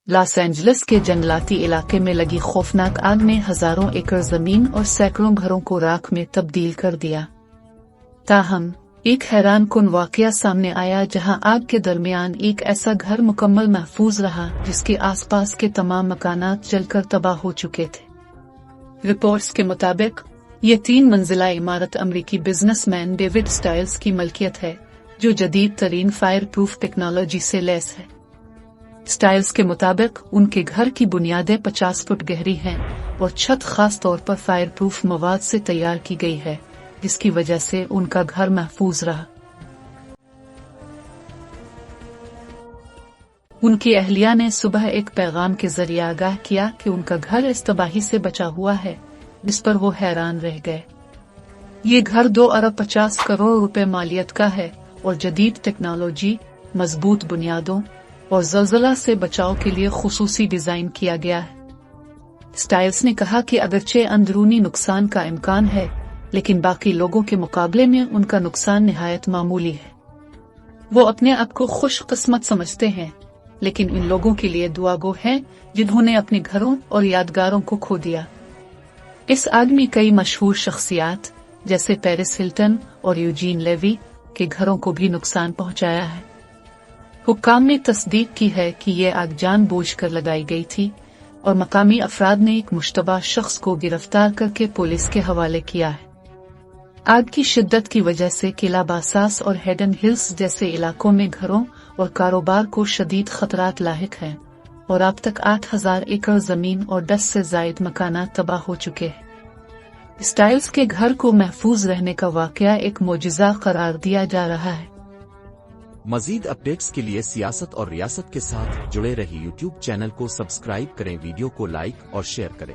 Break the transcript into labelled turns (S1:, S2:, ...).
S1: Los Angeles के जंगलाती इलाके में लगी खौफनाक आग ने हजारों एकड़ जमीन और सैकड़ों घरों को राख में तब्दील कर दिया। ताहम एक हैरानकुन वाकया सामने आया जहां आग के दरमियान एक ऐसा घर मुकम्मल महफूज रहा जिसके आसपास के तमाम मकानात जलकर तबाह हो चुके थे। रिपोर्ट्स के मुताबिक ये 3 मंजिला इमारत अमेरिकी बिजनेसमैन डेविड स्टाइल्स की मलकियत है, जो जदीद तरीन फायर प्रूफ टेक्नोलॉजी से लैस है। स्टाइल्स के मुताबिक उनके घर की बुनियादें 50 फुट गहरी हैं और छत खास तौर पर फायर प्रूफ मवाद से तैयार की गई है, जिसकी वजह से उनका घर महफूज रहा। उनकी अहलिया ने सुबह एक पैगाम के जरिए आगाह किया कि उनका घर इस तबाही से बचा हुआ है, जिस पर वो हैरान रह गए। ये घर 2 अरब 50 करोड़ रुपए मालियत का है और जदीद टेक्नोलॉजी, मजबूत बुनियादों और ज़लज़ला से बचाव के लिए खुसूसी डिजाइन किया गया है। स्टाइल्स ने कहा कि अगरचे अंदरूनी नुकसान का इम्कान है, लेकिन बाकी लोगों के मुकाबले में उनका नुकसान निहायत मामूली है। वो अपने आप को खुशकिस्मत समझते हैं, लेकिन इन लोगों के लिए दुआगो हैं जिन्होंने अपने घरों और यादगारों को खो दिया। इस आग में कई मशहूर शख्सियात जैसे पेरिस हिल्टन और यूजीन लेवी के घरों को भी नुकसान पहुंचाया है। हुक्काम ने तस्दीक की है कि यह आग जानबूझकर लगाई गई थी और मकामी अफराद ने एक मुश्तबा शख्स को गिरफ्तार करके पुलिस के हवाले किया है। आग की शिद्दत की वजह से किला बासास और हेडन हिल्स जैसे इलाकों में घरों और कारोबार को शदीद खतरात लाहिक हैं और अब तक 8000 एकड़ जमीन और 10 से जायद मकानात तबाह हो चुके हैं। स्टाइल्स के घर को महफूज रहने का वाकया एक मोजिज़ा करार दिया जा रहा है।
S2: मजीद अपडेट्स के लिए सियासत और रियासत के साथ जुड़े रहिए। यूट्यूब चैनल को सब्सक्राइब करें, वीडियो को लाइक और शेयर करें।